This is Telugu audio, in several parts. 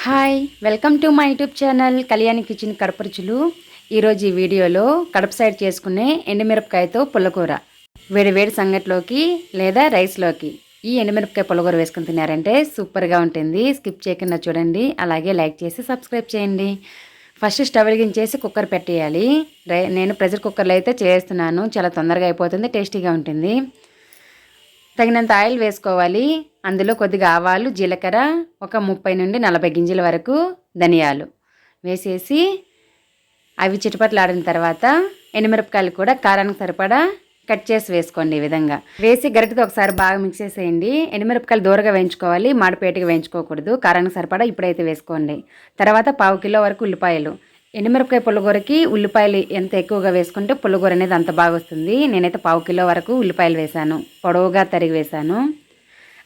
Hi welcome to my YouTube channel Kalyani kitchen Kadapa రుచులు. ఈరోజు ఈ వీడియోలో కడప సైడ్ చేసుకునే ఎండుమిరపకాయతో పుల్లకూర వేడి వేడి సంగట్లోకి లేదా రైస్లోకి ఈ ఎండుమిరపకాయ పుల్లకూర వేసుకుని తిన్నారంటే సూపర్గా ఉంటుంది. స్కిప్ చేయకుండా చూడండి, అలాగే లైక్ చేసి సబ్స్క్రైబ్ చేయండి. ఫస్ట్ స్టవ్ వెలిగించేసి కుక్కర్ పెట్టేయాలి. నేను ప్రెషర్ కుక్కర్లో అయితే చేస్తున్నాను, చాలా తొందరగా అయిపోతుంది, టేస్టీగా ఉంటుంది. తగినంత ఆయిల్ వేసుకోవాలి. అందులో కొద్దిగా ఆవాలు, జీలకర్ర, ఒక 30 నుండి 40 గింజల వరకు ధనియాలు వేసేసి అవి చిటపట్లాడిన తర్వాత ఎండుమిరపకాయలు కూడా కారానికి సరిపడా కట్ చేసి వేసుకోండి. ఈ విధంగా వేసి గరిటతో ఒకసారి బాగా మిక్స్ చేసేయండి. ఎండుమిరపకాయలు దూరగా వేయించుకోవాలి, మాడిపేటగా వేయించుకోకూడదు. కారానికి సరిపడా ఇప్పుడైతే వేసుకోండి. తర్వాత 1/2 కిలో వరకు ఉల్లిపాయలు. ఎండుమిరపకాయ పుల్లగూరకి ఉల్లిపాయలు ఎంత ఎక్కువగా వేసుకుంటే పుల్లగూర అనేది అంత బాగా వస్తుంది. నేనైతే 1/2 కిలో వరకు ఉల్లిపాయలు వేసాను, పొడవుగా తరిగి వేసాను.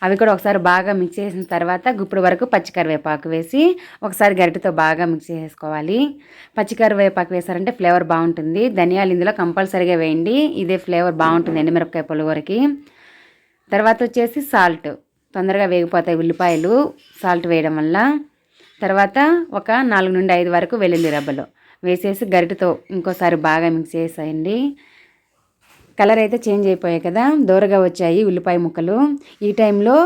అవి కూడా ఒకసారి బాగా మిక్స్ చేసిన తర్వాత గుప్పుడు వరకు పచ్చికరివేపాకు వేసి ఒకసారి గరిటెతో బాగా మిక్స్ చేసుకోవాలి. పచ్చికరివేపాకు వేసారంటే ఫ్లేవర్ బాగుంటుంది. ధనియాలు ఇందులో కంపల్సరీగా వేయండి, ఇదే ఫ్లేవర్ బాగుంటుంది ఎండుమిరపకాయ పుల్లగూరకి. తర్వాత వచ్చేసి సాల్ట్, తొందరగా వేగిపోతాయి ఉల్లిపాయలు సాల్ట్ వేయడం వల్ల. తర్వాత ఒక 4 నుండి 5 వరకు వెల్లుల్లి రబ్బలు వేసేసి గరిటెతో ఇంకోసారి బాగా మిక్స్ చేసేయండి. కలర్ అయితే చేంజ్ అయిపోయాయి కదా, దూరగా వచ్చాయి ఉల్లిపాయ ముక్కలు. ఈ టైంలో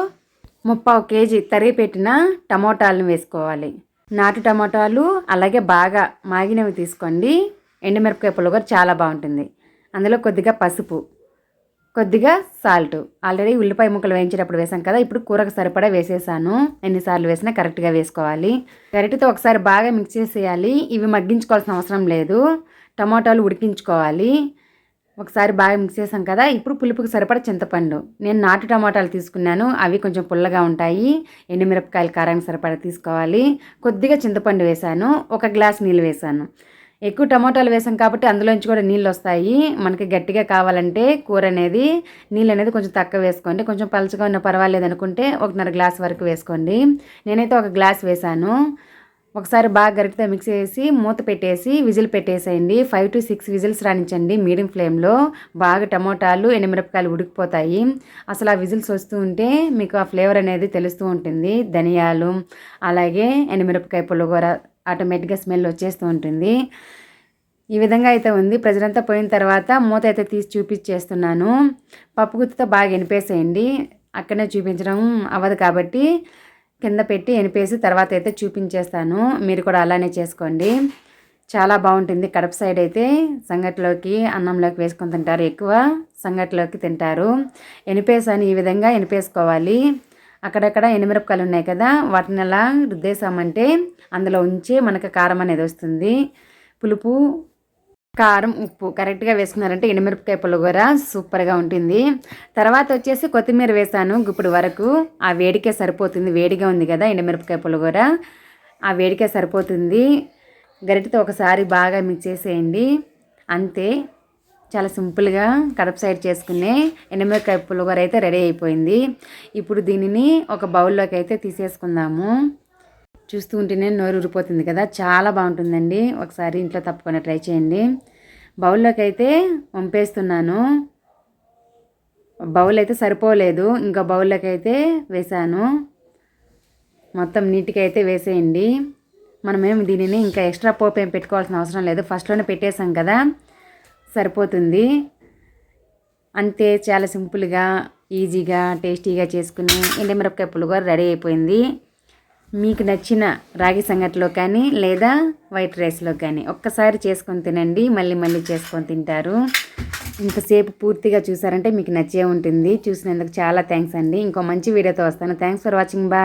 3/4 కేజీ తరిగి పెట్టిన టమోటాలను వేసుకోవాలి. నాటు టమోటాలు, అలాగే బాగా మాగినవి తీసుకోండి. ఎండుమిరపకాయ పుల్లగూర చాలా బాగుంటుంది. అందులో కొద్దిగా పసుపు, కొద్దిగా సాల్ట్. ఆల్రెడీ ఉల్లిపాయ ముక్కలు వేయించేటప్పుడు వేసాం కదా, ఇప్పుడు కూరకు సరిపడా వేసేసాను. ఎన్నిసార్లు వేసినా కరెక్ట్గా వేసుకోవాలి. గరిటెతో ఒకసారి బాగా మిక్స్ చేసేయాలి. ఇవి మగ్గించుకోవాల్సిన అవసరం లేదు, టమోటాలు ఉడికించుకోవాలి. ఒకసారి బాగా మిక్స్ చేసాం కదా, ఇప్పుడు పులుపుకి సరిపడా చింతపండు. నేను నాటు టమాటాలు తీసుకున్నాను, అవి కొంచెం పుల్లగా ఉంటాయి. ఎండుమిరపకాయలు కారానికి సరిపడా తీసుకోవాలి. కొద్దిగా చింతపండు వేసాను, 1 గ్లాస్ నీళ్ళు వేసాను. ఎక్కువ టమాటాలు వేసాం కాబట్టి అందులోంచి కూడా నీళ్ళు వస్తాయి. మనకి గట్టిగా కావాలంటే కూర అనేది నీళ్ళు అనేది కొంచెం తక్కువ వేసుకోండి. కొంచెం పలుచగా ఉన్న పర్వాలేదు అనుకుంటే 1.5 గ్లాస్ వరకు వేసుకోండి. నేనైతే 1 గ్లాస్ వేసాను. ఒకసారి బాగా గరిటెతో మిక్స్ చేసి మూత పెట్టేసి విజిల్ పెట్టేసేయండి. 5 to 6 విజిల్స్ రాణించండి మీడియం ఫ్లేమ్లో. బాగా టమోటాలు, ఎండుమిరపకాయలు ఉడికిపోతాయి. అసలు ఆ విజిల్స్ వస్తూ ఉంటే మీకు ఆ ఫ్లేవర్ అనేది తెలుస్తూ ఉంటుంది. ధనియాలు అలాగే ఎండుమిరపకాయ పుల్లగూర ఆటోమేటిక్గా స్మెల్ వచ్చేస్తూ ఉంటుంది. ఈ విధంగా అయితే ఉంది. ప్రజలంతా పోయిన తర్వాత మూత అయితే తీసి చూపించేస్తున్నాను. పప్పు గుత్తితో బాగా ఎనిపేసేయండి. అక్కడనే చూపించడం అవ్వదు కాబట్టి కింద పెట్టి ఎనిపేసి తర్వాత అయితే చూపించేస్తాను. మీరు కూడా అలానే చేసుకోండి, చాలా బాగుంటుంది. కడప సైడ్ అయితే సంగట్లోకి, అన్నంలోకి వేసుకొని తింటారు, ఎక్కువ సంగట్లోకి తింటారు. ఎనిపేసాను, ఈ విధంగా ఎనిపేసుకోవాలి. అక్కడక్కడ ఎండుమిరపకాయలు ఉన్నాయి కదా, వాటిని అలా రుద్దేసామంటే అందులో ఉంచి మనకు కారం అనేది వస్తుంది. పులుపు, కారం, ఉప్పు కరెక్ట్గా వేసుకున్నారంటే ఎండుమిరపకాయ పుల్లగూర సూపర్గా ఉంటుంది. తర్వాత వచ్చేసి కొత్తిమీర వేసాను గుప్పుడు వరకు. ఆ వేడికే సరిపోతుంది, వేడిగా ఉంది కదా ఎండుమిరపకాయ పుల్లగూర, ఆ వేడికే సరిపోతుంది. గరిటెతో ఒకసారి బాగా మిక్స్ చేసేయండి, అంతే. చాలా సింపుల్గా కడప సైడ్ చేసుకునే ఎండుమిరపకాయ పుల్లగూర అయితే రెడీ అయిపోయింది. ఇప్పుడు దీనిని ఒక బౌల్లోకి అయితే తీసేసుకుందాము. చూస్తూ ఉంటేనే నోరు ఊరిపోతుంది కదా, చాలా బాగుంటుందండి. ఒకసారి ఇంట్లో తప్పకుండా ట్రై చేయండి. బౌల్లోకి అయితే వంపేస్తున్నాను. బౌల్ అయితే సరిపోలేదు, ఇంకా బౌల్లోకి అయితే వేసాను. మొత్తం నీట్గా అయితే వేసేయండి. మనమేమి దీనిని ఇంకా ఎక్స్ట్రా పోపు ఏం పెట్టుకోవాల్సిన అవసరం లేదు, ఫస్ట్లోనే పెట్టేసాం కదా, సరిపోతుంది. అంతే, చాలా సింపుల్గా ఈజీగా టేస్టీగా చేసుకుని ఎండుమిరపకాయ పుల్లగూర రెడీ అయిపోయింది. మీకు నచ్చిన రాగి సంగటిలో కానీ లేదా వైట్ రైస్లో కానీ ఒక్కసారి చేసుకొని తినండి, మళ్ళీ మళ్ళీ చేసుకొని తింటారు. ఇంతసేపు పూర్తిగా చూసారంటే మీకు నచ్చే ఉంటుంది. చూసినందుకు చాలా థ్యాంక్స్ అండి. ఇంకో మంచి వీడియోతో వస్తాను. Thanks for watching, bye.